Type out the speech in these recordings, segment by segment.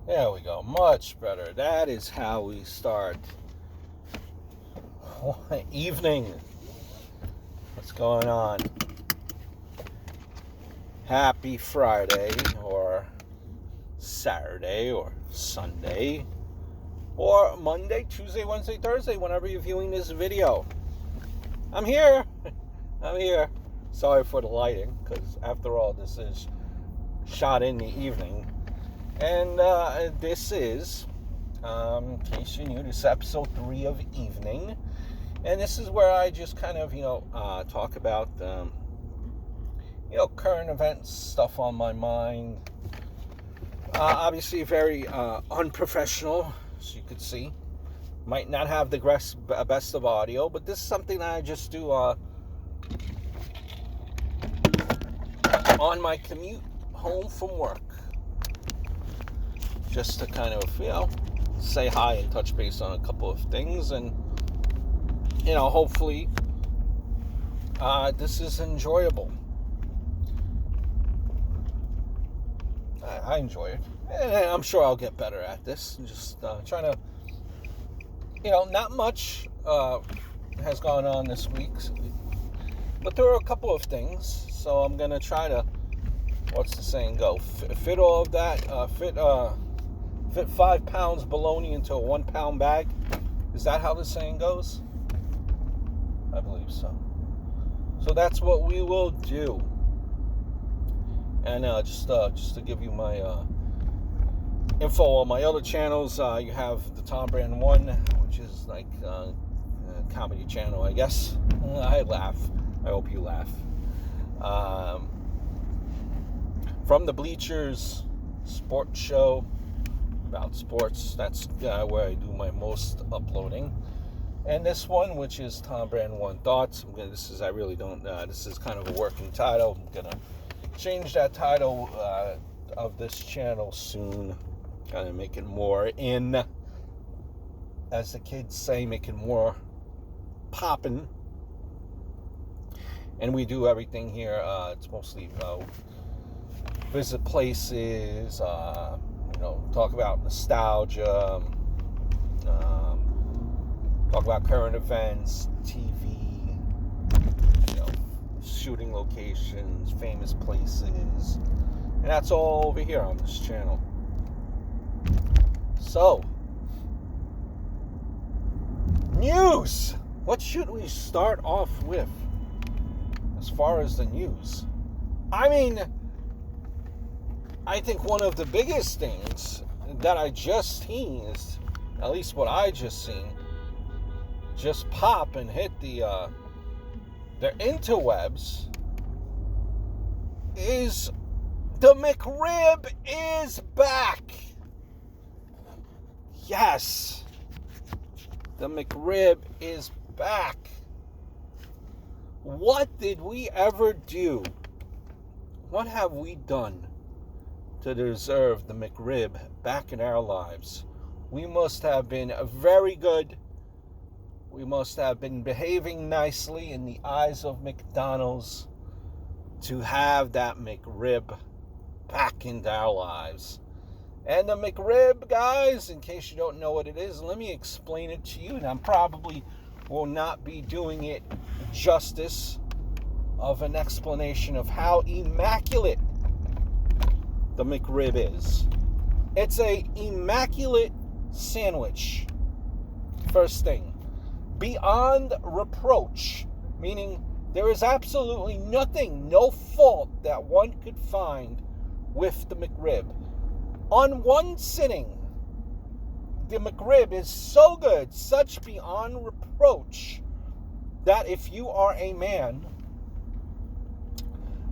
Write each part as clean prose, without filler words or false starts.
There we go. Much better. That is how we start. Evening. What's going on? Happy Friday or Saturday or Sunday or Monday, Tuesday, Wednesday, Thursday, whenever you're viewing this video. I'm here. I'm here. Sorry for the lighting, because after all, this is shot in the evening. And this is, in case you're new, this is episode 3 of Evening. And this is where I just kind of, talk about, current events, stuff on my mind. Obviously very unprofessional, as you could see. Might not have the best of audio, but this is something that I just do on my commute home from work. Just to kind of, say hi and touch base on a couple of things. And, hopefully this is enjoyable. I enjoy it. And I'm sure I'll get better at this. Just trying to, not much has gone on this week. But there are a couple of things. So I'm going to try to, what's the saying go? Fit all of that, fit 5 pounds bologna into a 1 pound bag. Is that how the saying goes? I believe so. So that's what we will do. And just to give you my info on my other channels, you have the Tom Brand 1, which is like a comedy channel, I guess. I laugh. I hope you laugh. From the Bleachers sports show about sports. That's where I do my most uploading. And this one, which is Tom Brand 1 Thoughts. This is kind of a working title. I'm gonna change that title of this channel soon. Kind of make it more in, as the kids say, make it more poppin'. And we do everything here. It's mostly visit places, talk about nostalgia, talk about current events, TV, shooting locations, famous places, and that's all over here on this channel. So, news! What should we start off with as far as the news? I think one of the biggest things that I just seen is, at least what I just seen, just pop and hit the interwebs, is the Mcrib is back. Yes, the Mcrib is back. What did we ever do? What have we done to deserve the Mcrib back in our lives? We must have been very good. We must have been behaving nicely in the eyes of McDonald's to have that Mcrib back into our lives. And the Mcrib, guys, in case you don't know what it is, let me explain it to you. And I probably will not be doing it justice of an explanation of how immaculate the Mcrib is. It's a immaculate sandwich. First thing. Beyond reproach, meaning there is absolutely nothing, no fault that one could find with the Mcrib. On one sitting, the Mcrib is so good, such beyond reproach, that if you are a man,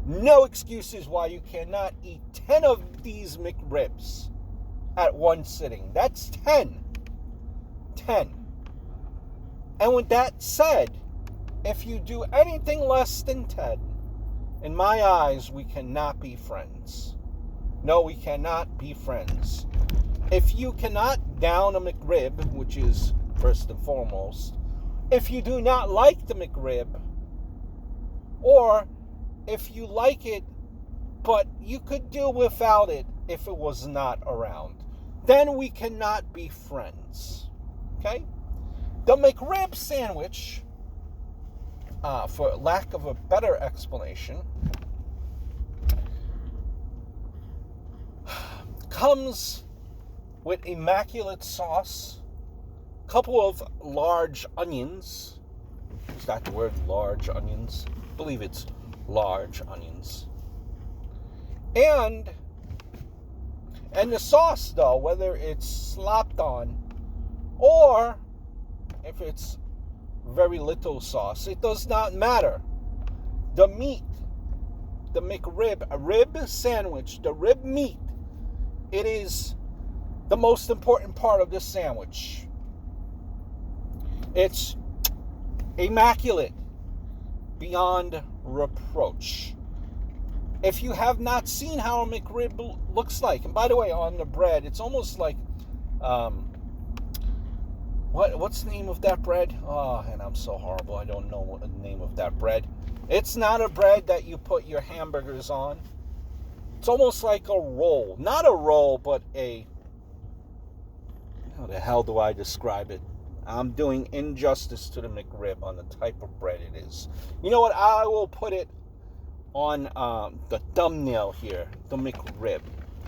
no excuses why you cannot eat 10 of these McRibs at one sitting. That's 10. 10. And with that said, if you do anything less than 10, in my eyes, we cannot be friends. No, we cannot be friends. If you cannot down a Mcrib, which is first and foremost, if you do not like the Mcrib, or if you like it, but you could do without it if it was not around. then we cannot be friends. Okay? The McRib sandwich, for lack of a better explanation, comes with immaculate sauce, a couple of large onions. Is that the word, large onions? I believe it's large onions. And the sauce, though, whether it's slopped on or if it's very little sauce, it does not matter. The meat, the McRib, a rib sandwich, the rib meat, it is the most important part of this sandwich. It's immaculate beyond reproach. If you have not seen how a McRib looks like, and by the way, on the bread, it's almost like, what's the name of that bread? Oh, and I'm so horrible, I don't know what the name of that bread. It's not a bread that you put your hamburgers on. It's almost like a roll. Not a roll, but how the hell do I describe it? I'm doing injustice to the McRib on the type of bread it is. You know what? I will put it on the thumbnail here, the McRib.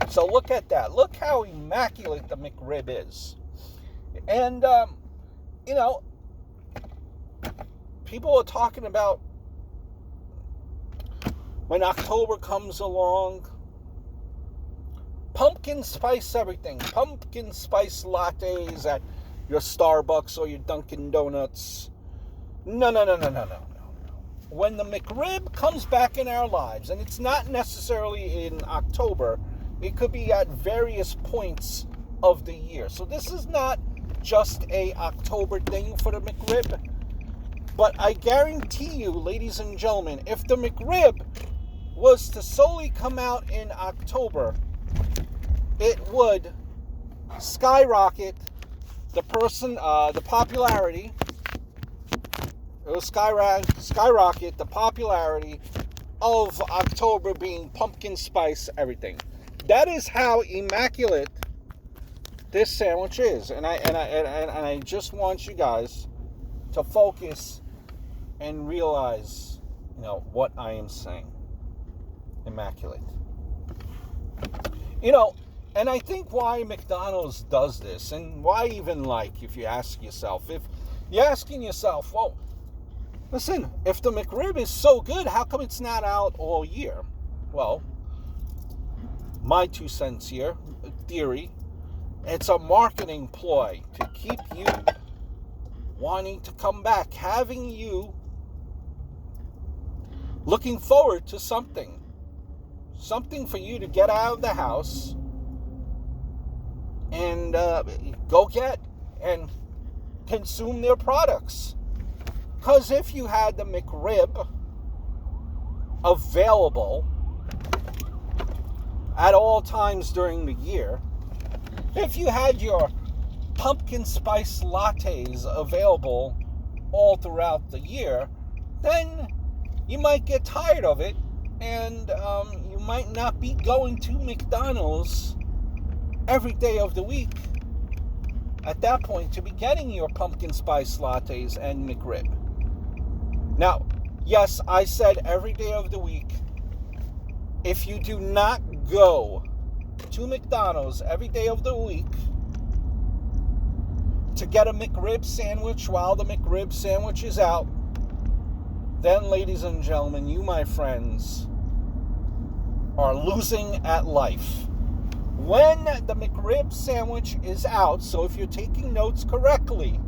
So look at that. Look how immaculate the McRib is. And, people are talking about when October comes along, pumpkin spice everything. Pumpkin spice lattes at your Starbucks or your Dunkin' Donuts. No. When the McRib comes back in our lives, and it's not necessarily in October, it could be at various points of the year. So this is not just a October thing for the McRib. But I guarantee you, ladies and gentlemen, if the McRib was to solely come out in October, it would skyrocket the popularity. It will skyrocket the popularity of October being pumpkin spice everything. That is how immaculate this sandwich is, and I just want you guys to focus and realize, what I am saying. Immaculate. And I think why McDonald's does this, and why even if you ask yourself, if you're asking yourself, well, listen, if the McRib is so good, how come it's not out all year? Well, my 2 cents here, theory, it's a marketing ploy to keep you wanting to come back, having you looking forward to something for you to get out of the house and go get and consume their products. Because if you had the McRib available at all times during the year, if you had your pumpkin spice lattes available all throughout the year, then you might get tired of it, and you might not be going to McDonald's every day of the week at that point to be getting your pumpkin spice lattes and McRib. Now, yes, I said every day of the week. If you do not go to McDonald's every day of the week to get a McRib sandwich while the McRib sandwich is out, then, ladies and gentlemen, you, my friends, are losing at life. When the McRib sandwich is out, so if you're taking notes correctly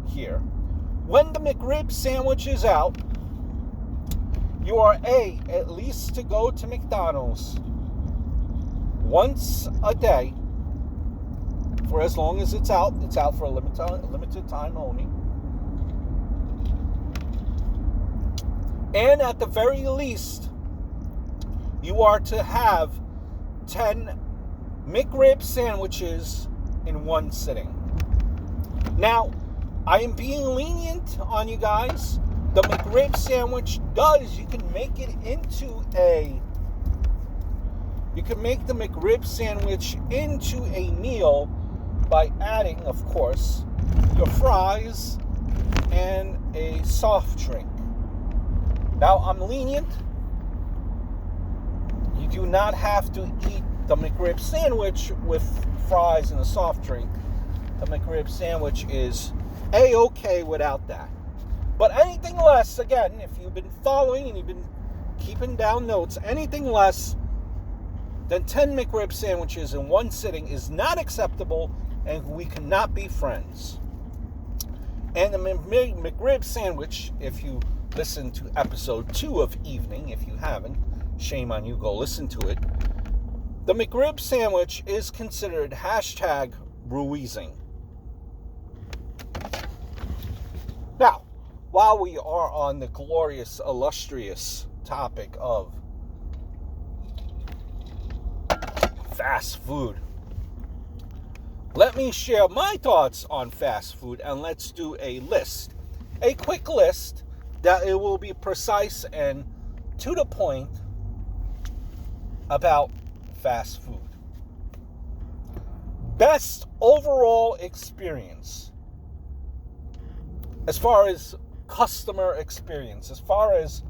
here, when the McRib sandwich is out, you are at least to go to McDonald's once a day for as long as it's out. It's out for a limited time only. And at the very least, you are to have 10 McRib sandwiches in one sitting. Now, I am being lenient on you guys. The McRib sandwich you can make it into You can make the McRib sandwich into a meal by adding, of course, your fries and a soft drink. Now, I'm lenient. You do not have to eat the McRib sandwich with fries and a soft drink. The McRib sandwich is A-okay without that. But anything less, again, if you've been following and you've been keeping down notes, anything less than 10 McRib sandwiches in one sitting is not acceptable, and we cannot be friends. And the McRib sandwich, if you listen to episode 2 of Evening, if you haven't, shame on you, go listen to it. The McRib sandwich is considered #Ruizing. Now, while we are on the glorious, illustrious topic of fast food, let me share my thoughts on fast food, and let's do a list. A quick list that it will be precise and to the point about fast food. Best overall experience. As far as customer experience, as far as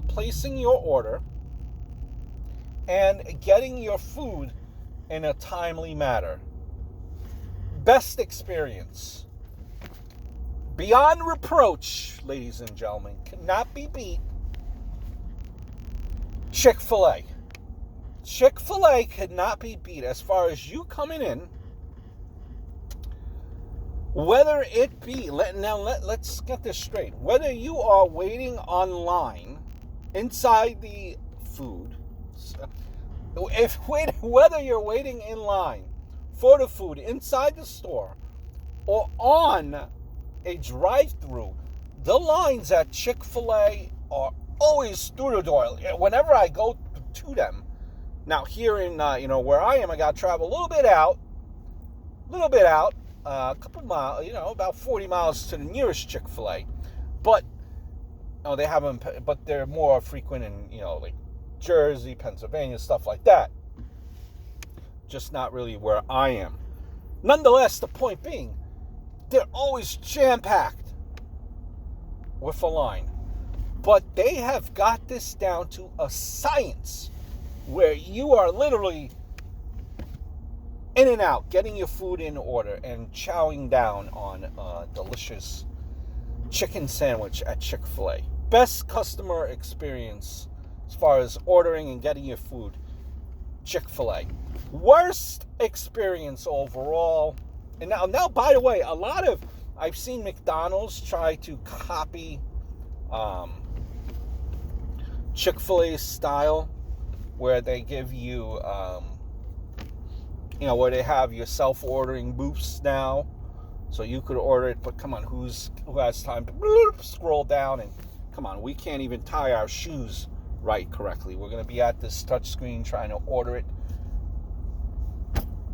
placing your order and getting your food in a timely manner. Best experience. Beyond reproach, ladies and gentlemen, cannot be beat. Chick-fil-A. Chick-fil-A cannot be beat as far as you coming in. Whether it be, let's get this straight. Whether you are waiting online inside the food, whether you're waiting in line for the food inside the store or on a drive-through, the lines at Chick-fil-A are always through the door. Whenever I go to them, now here in where I am, I got to travel a little bit out, a couple miles, about 40 miles to the nearest Chick-fil-A, but they haven't, but they're more frequent in like Jersey, Pennsylvania, stuff like that. Just not really where I am. Nonetheless, the point being, they're always jam-packed with a line. But they have got this down to a science where you are literally in and out, getting your food in order and chowing down on a delicious chicken sandwich at Chick-fil-A. Best customer experience as far as ordering and getting your food, Chick-fil-A. Worst experience overall. And now, by the way, I've seen McDonald's try to copy Chick-fil-A style, where they give you, where they have your self-ordering booths now, so you could order it. But come on, who has time to scroll down? And come on, we can't even tie our shoes right correctly. We're going to be at this touch screen trying to order it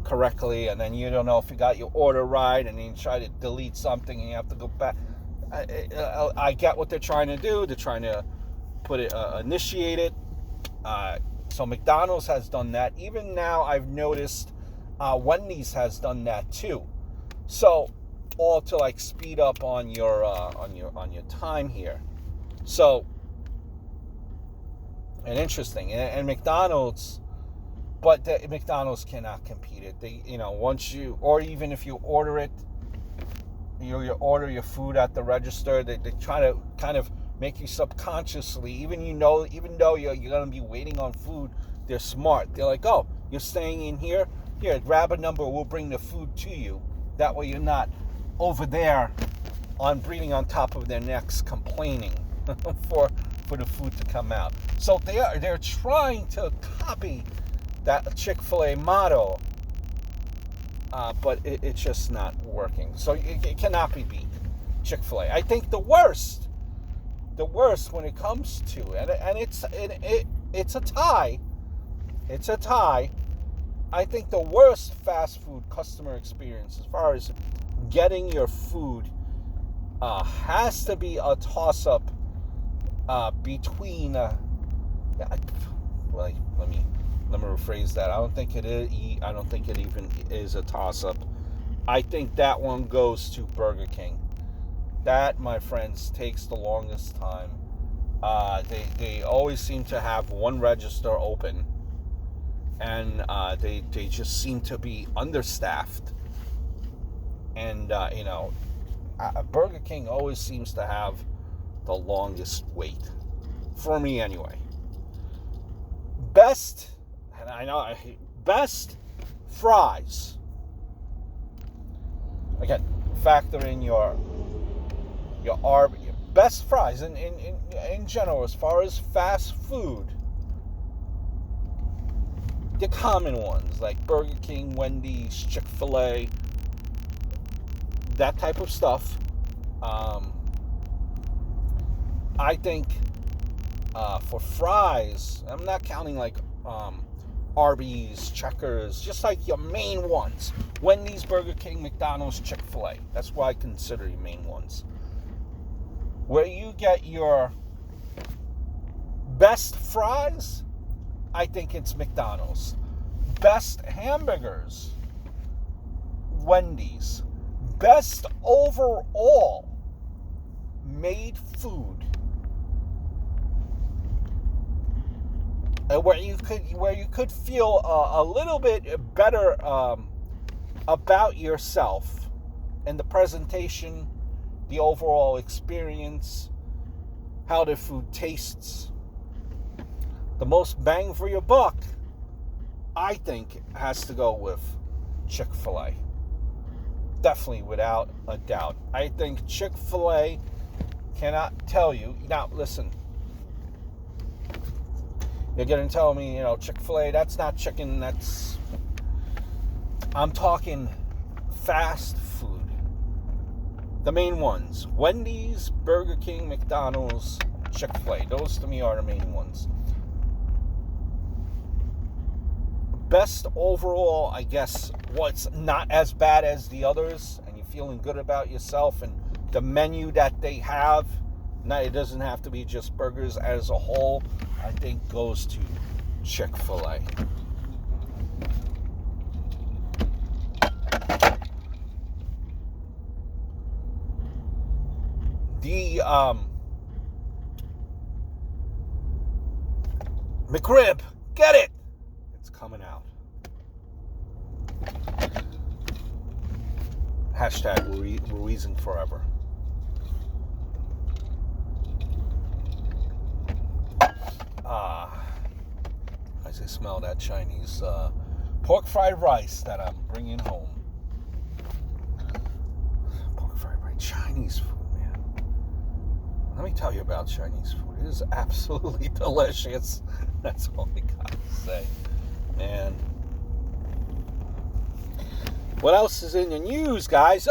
correctly, and then you don't know if you got your order right, and then you try to delete something and you have to go back. I get what they're trying to do. They're trying to put it, initiate it. So McDonald's has done that. Even now, I've noticed Wendy's has done that too. So all to like speed up on your time here. So, and interesting, and McDonald's. But McDonald's cannot compete it. They, once you, or even if you order it, you order your food at the register, they try to kind of make you subconsciously, even though you're going to be waiting on food, they're smart. They're like, oh, you're staying in here? Here, grab a number, we'll bring the food to you. That way you're not over there breathing on top of their necks complaining for the food to come out. So they're trying to copy that Chick-fil-A motto, but it's just not working. So it cannot be beat. Chick-fil-A. I think the worst when it comes to, and it's a tie. It's a tie. I think the worst fast food customer experience, as far as getting your food, has to be a toss-up between. Let me Let me rephrase that. I don't think it is. I don't think it even is a toss-up. I think that one goes to Burger King. That, my friends, takes the longest time. They always seem to have one register open, and they just seem to be understaffed. And Burger King always seems to have the longest wait, for me anyway. Best fries. Again, factor in your best fries in general as far as fast food. The common ones like Burger King, Wendy's, Chick-fil-A, that type of stuff. I think for fries, I'm not counting like Arby's, Checkers, just like your main ones. Wendy's, Burger King, McDonald's, Chick-fil-A. That's what I consider your main ones. Where you get your best fries, I think it's McDonald's. Best hamburgers, Wendy's. Best overall made food, where you could feel a little bit better about yourself and the presentation, the overall experience, how the food tastes. The most bang for your buck, I think, has to go with Chick-fil-A. Definitely, without a doubt. I think Chick-fil-A cannot tell you. Now, listen. You're going to tell me, Chick-fil-A, that's not chicken, I'm talking fast food. The main ones. Wendy's, Burger King, McDonald's, Chick-fil-A. Those, to me, are the main ones. Best overall, I guess, what's not as bad as the others, and you're feeling good about yourself and the menu that they have. Now, it doesn't have to be just burgers as a whole. I think goes to Chick-fil-A. The Mcrib, get it! It's coming out. Hashtag Ruizing forever. As I smell that Chinese pork fried rice that I'm bringing home. Pork fried rice, Chinese food, man. Let me tell you about Chinese food. It is absolutely delicious. That's all I gotta say, man. What else is in the news, guys?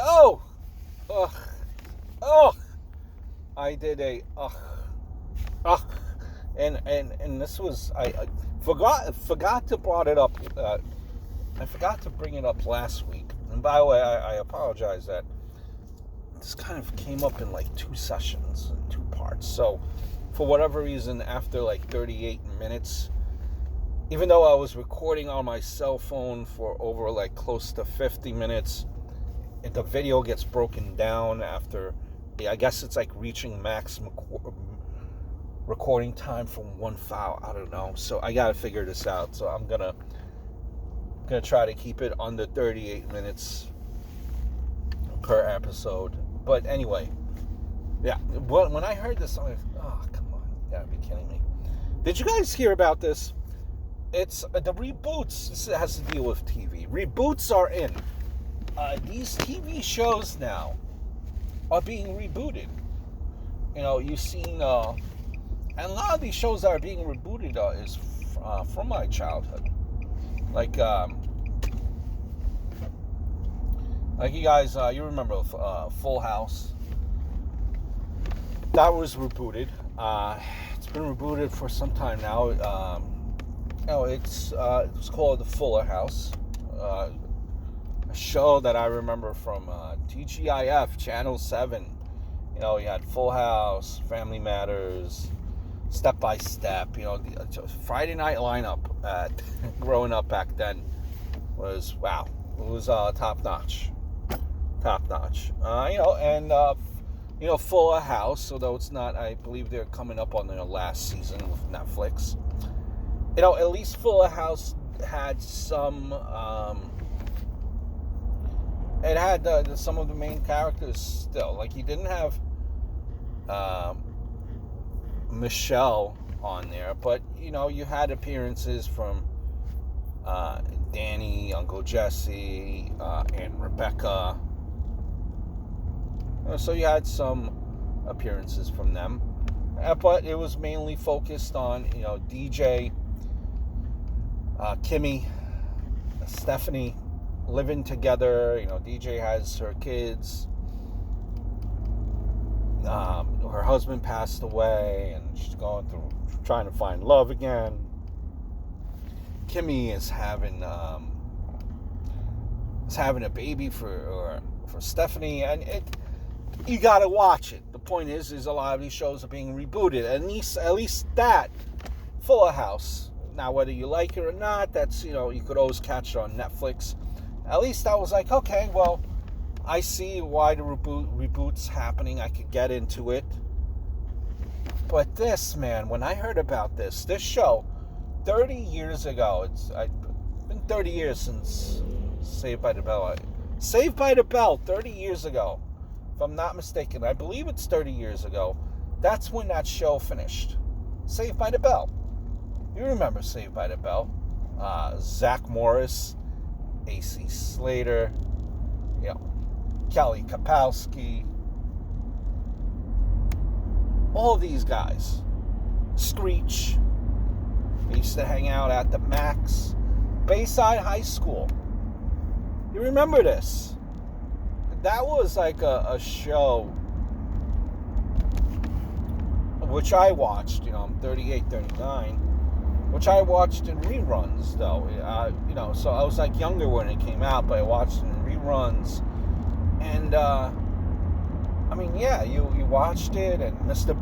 I did a and this was I forgot to brought it up. I forgot to bring it up last week. And by the way, I apologize that this kind of came up in like two sessions, two parts. So for whatever reason, after like 38 minutes, even though I was recording on my cell phone for over like close to 50 minutes, the video gets broken down after, I guess it's like reaching max recording time from one file. I don't know. So I got to figure this out. So I'm going to try to keep it under 38 minutes per episode. But anyway, yeah. When I heard this, I'm like, oh, come on. You got to be kidding me. Did you guys hear about this? It's the reboots. This has to deal with TV. Reboots are in. These TV shows now are being rebooted. You've seen, and a lot of these shows that are being rebooted is from my childhood. Like you guys, you remember Full House? That was rebooted. It's been rebooted for some time now. It's called The Fuller House. A show that I remember from TGIF, Channel 7. You had Full House, Family Matters, Step by Step. The Friday night lineup growing up back then was, wow. It was top notch. Top notch. Fuller House, although it's not, I believe they're coming up on their last season with Netflix. At least Fuller House had some, it had some of the main characters still. Like, you didn't have Michelle on there, but, you had appearances from Danny, Uncle Jesse, and Rebecca. So you had some appearances from them. But it was mainly focused on, DJ, Kimmy, Stephanie living together. DJ has her kids. Her husband passed away, and she's going through trying to find love again. Kimmy is having a baby for Stephanie, and you gotta watch it. The point is a lot of these shows are being rebooted. At least that Fuller House. Now, whether you like it or not, that's, you could always catch it on Netflix. At least I was like, okay, well, I see why the reboot's happening. I could get into it. But this, man, when I heard about this show, 30 years ago, it's been 30 years since Saved by the Bell. Saved by the Bell, 30 years ago. If I'm not mistaken, I believe it's 30 years ago. That's when that show finished. Saved by the Bell. You remember Saved by the Bell. Zach Morris, AC Slater, Kelly Kapowski. All these guys. Screech. They used to hang out at the Max. Bayside High School. You remember this? That was like a show which I watched, I'm 38, 39, which I watched in reruns, though. So I was like younger when it came out, but I watched it in reruns. And, you watched it, and Mr.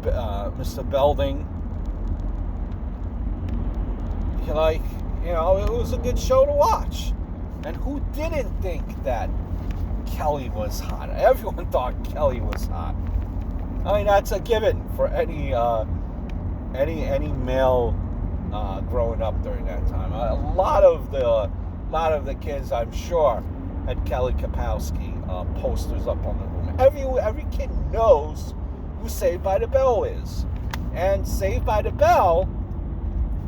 Belding, it was a good show to watch. And who didn't think that Kelly was hot? Everyone thought Kelly was hot. I mean, that's a given for any male growing up during that time. A lot of the kids, I'm sure, had Kelly Kapowski posters up on the room. Every kid knows who Saved by the Bell is, and Saved by the Bell,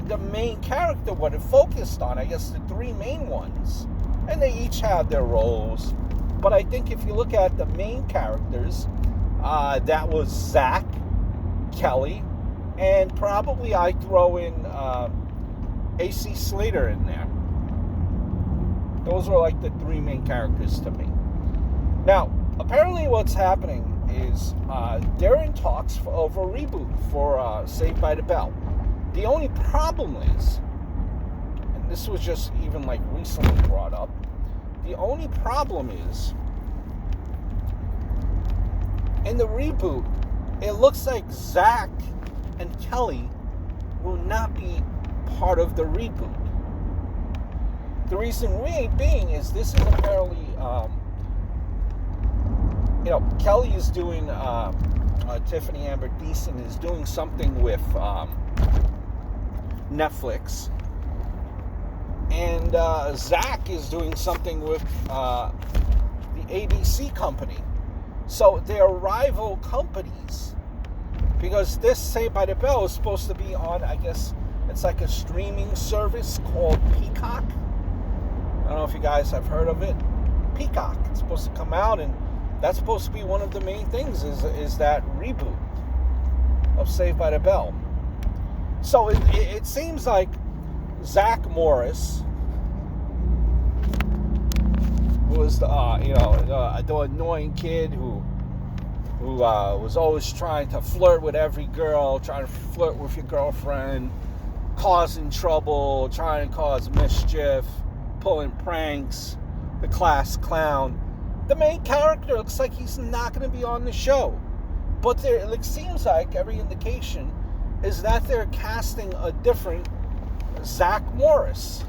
the main character, what it focused on, I guess the three main ones, and they each have their roles. But I think if you look at the main characters, that was Zach, Kelly, and probably I throw in AC Slater in there. Those were like the three main characters to me. Now, apparently what's happening is they're in talks over a reboot for Saved by the Bell. The only problem is, and this was just even like recently brought up, the only problem is, in the reboot, it looks like Zach and Kelly will not be part of the reboot. The reason being is this is apparently, Kelly is doing, Tiffany Amber Thiessen is doing something with Netflix. And Zach is doing something with the ABC company. So they're rival companies. Because this Saved by the Bell is supposed to be on, I guess, it's like a streaming service called Peacock. I don't know if you guys have heard of it. Peacock. It's supposed to come out, and that's supposed to be one of the main things is that reboot of Saved by the Bell. So it seems like Zach Morris, who was the annoying kid who was always trying to flirt with every girl, trying to flirt with your girlfriend, causing trouble, trying to cause mischief, pulling pranks, the class clown. The main character looks like he's not going to be on the show. But it seems like every indication is that they're casting a different Zach Morris.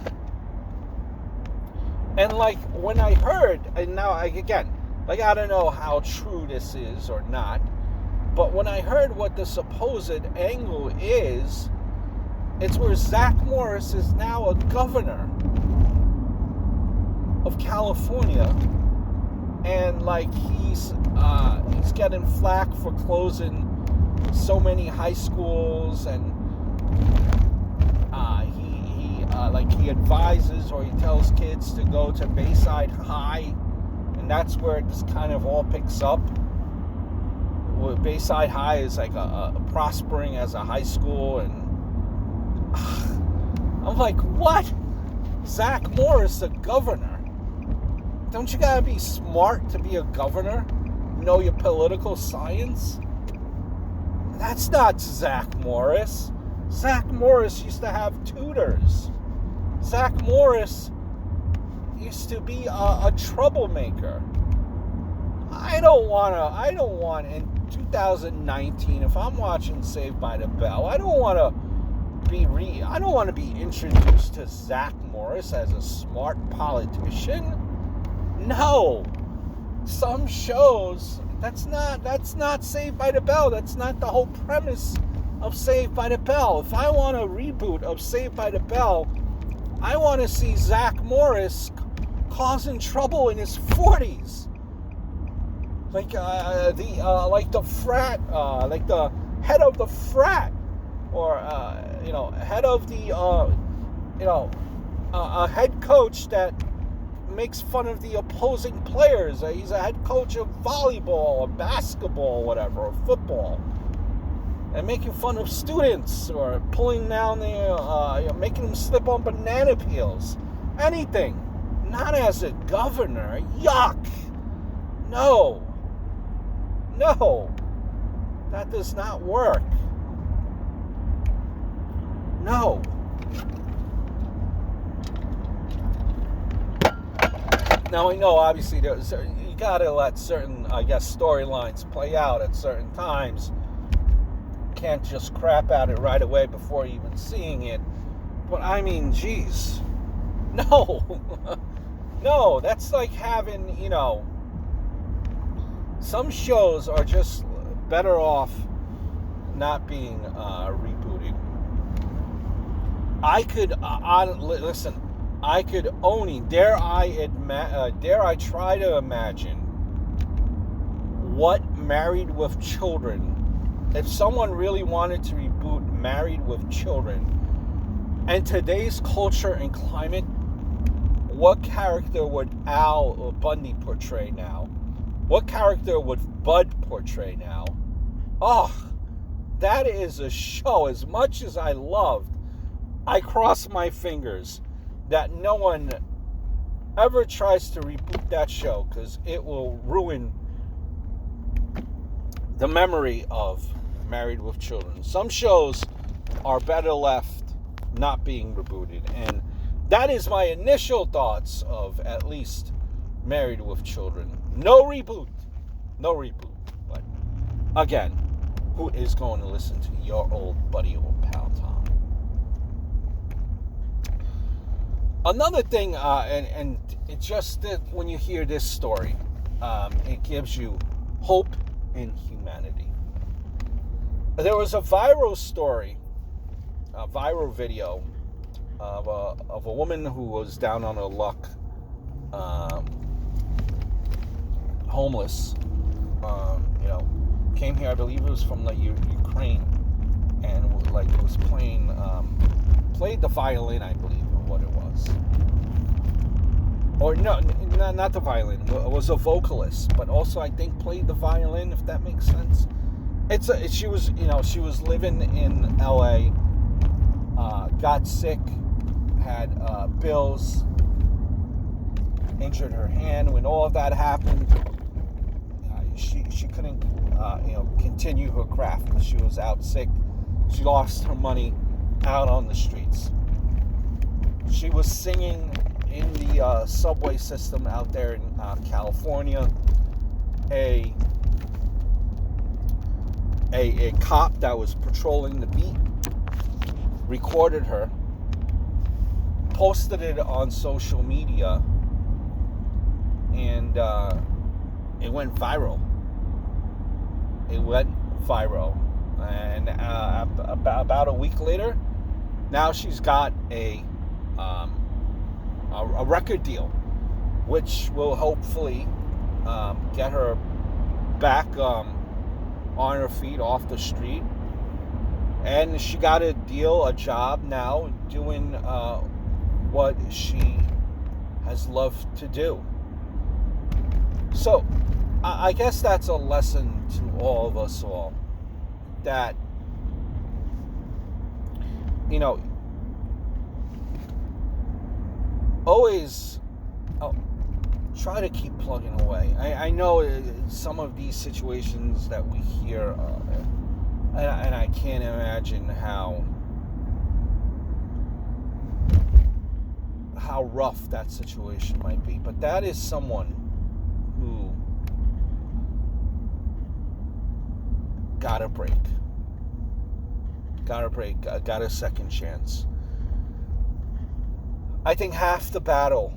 And like when I heard, and now again, like I don't know how true this is or not, but when I heard what the supposed angle is, it's where Zach Morris is now a governor of California, and like he's getting flack for closing so many high schools, and he advises or he tells kids to go to Bayside High, and that's where this kind of all picks up. Bayside High is like a prospering as a high school, and I'm like, what? Zach Morris, the governor? Don't you gotta be smart to be a governor? Know your political science? That's not Zach Morris. Zach Morris used to have tutors. Zach Morris used to be a troublemaker. I don't want in 2019, if I'm watching Saved by the Bell, I don't want to be introduced to Zach Morris as a smart politician. No. Some shows, that's not Saved by the Bell. That's not the whole premise of Saved by the Bell. If I want a reboot of Saved by the Bell, I want to see Zach Morris causing trouble in his 40s. Like the frat, like the head of the frat, or head of the a head coach that makes fun of the opposing players. He's a head coach of volleyball or basketball or whatever, or football, and making fun of students or pulling down making them slip on banana peels. Anything. Not as a governor. Yuck. No. That does not work. No. Now, I know, obviously, you gotta let certain, storylines play out at certain times. Can't just crap at it right away before even seeing it. But, I mean, geez. No. No, that's like having, some shows are just better off not being rebooted. I could, listen, I could only, dare I try to imagine what Married with Children, if someone really wanted to reboot Married with Children, and today's culture and climate, what character would Al Bundy portray now? What character would Bud portray now? Oh, that is a show. As much as I loved, I cross my fingers that no one ever tries to reboot that show, because it will ruin the memory of Married with Children. Some shows are better left not being rebooted, and that is my initial thoughts of at least Married with Children. No reboot. But again, who is going to listen to your old buddy or pal Tom? Another thing, and it just, when you hear this story, it gives you hope in humanity. There was a viral story, a viral video of a woman who was down on her luck, homeless, came here, I believe it was from the Ukraine, and was played the violin, I believe, or what it was. Or no, not the violin. It was a vocalist, but also I think played the violin, if that makes sense. She was living in LA, got sick, had bills, injured her hand. When all of that happened, she couldn't continue her craft because she was out sick. She lost her money out on the streets. She was singing in the subway system out there in California. A cop that was patrolling the beat recorded her posted it on social media, and it went viral. And about a week later, now she's got a record deal, which will hopefully get her back on her feet, off the street. And she got a job now, doing what she has loved to do. So I guess that's a lesson to all of us all, that, you know, always try to keep plugging away. I know some of these situations that we hear, and I can't imagine how rough that situation might be. But that is someone who got a break, got a second chance. I think half the battle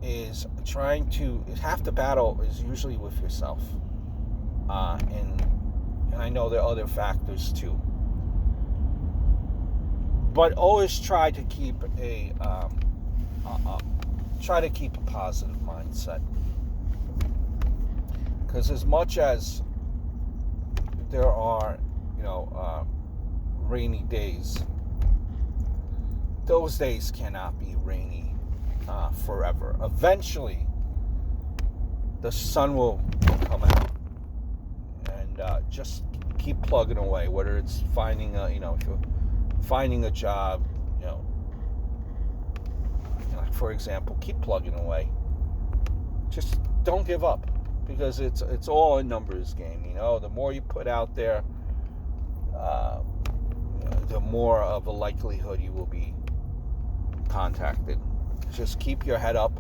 is usually with yourself, and I know there are other factors too. But always try to keep a positive mindset, because as much as there are, rainy days, those days cannot be rainy forever. Eventually, the sun will come out, and just keep plugging away. Whether it's finding if you're finding a job, for example, keep plugging away. Just don't give up, because it's all a numbers game. The more you put out there, the more of a likelihood you will be contacted. Just keep your head up.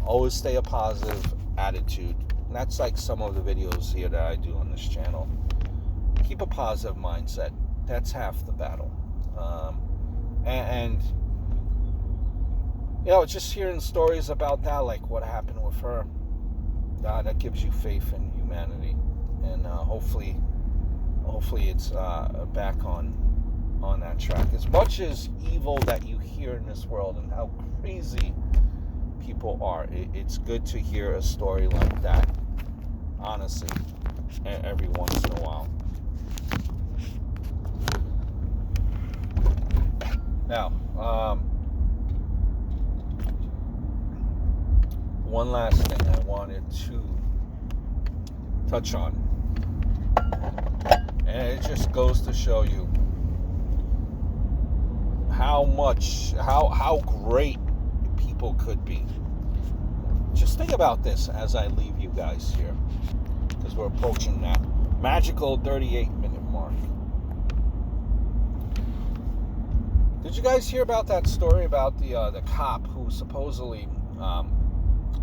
Always stay a positive attitude. And that's like some of the videos here that I do on this channel. Keep a positive mindset. That's half the battle. And just hearing stories about that, like what happened with her, that gives you faith in humanity. And hopefully it's back on that track. As much as evil that you hear in this world and how crazy people are, it's good to hear a story like that, honestly, every once in a while. Now, one last thing I wanted to touch on, and it just goes to show you how great people could be. Just think about this as I leave you guys here, because we're approaching that magical 38-minute mark. Did you guys hear about that story about the cop who supposedly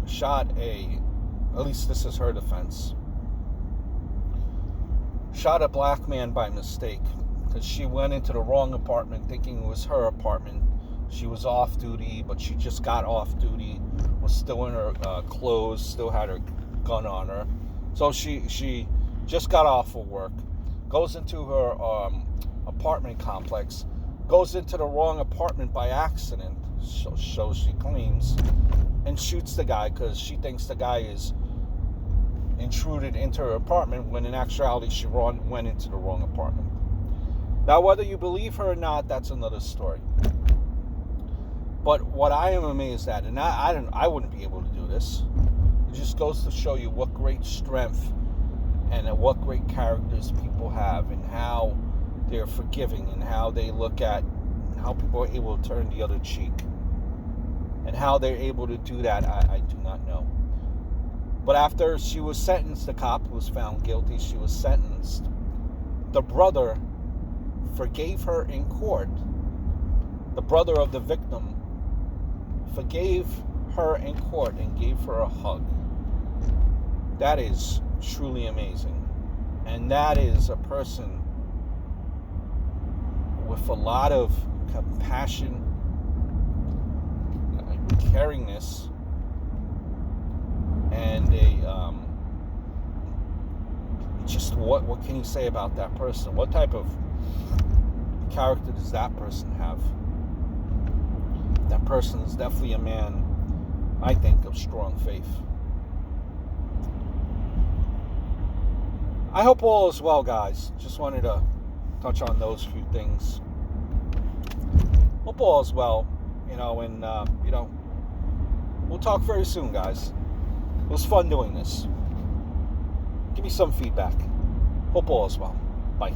shot at least this is her defense, shot a black man by mistake, because she went into the wrong apartment thinking it was her apartment. She was off duty, but she just got off duty, was still in her clothes, still had her gun on her. So she just got off of work, goes into her apartment complex, goes into the wrong apartment by accident, so she claims, and shoots the guy because she thinks the guy is intruded into her apartment, when in actuality she went into the wrong apartment. Now, whether you believe her or not, that's another story. But what I am amazed at, and I wouldn't be able to do this, it just goes to show you what great strength and what great characters people have, and how they're forgiving, and how they look at how people are able to turn the other cheek. And how they're able to do that, I do not know. But after she was sentenced, the cop who was found guilty, she was sentenced. The brother forgave her in court. The brother of the victim forgave her in court and gave her a hug. That is truly amazing. And that is a person with a lot of compassion caringness and just what can you say about that person? What type of character does that person have? That person is definitely a man, I think, of strong faith. I hope all is well, guys. Just wanted to touch on those few things. Hope all is well, and we'll talk very soon, guys. It was fun doing this. Give me some feedback. Hope all is well. Bye.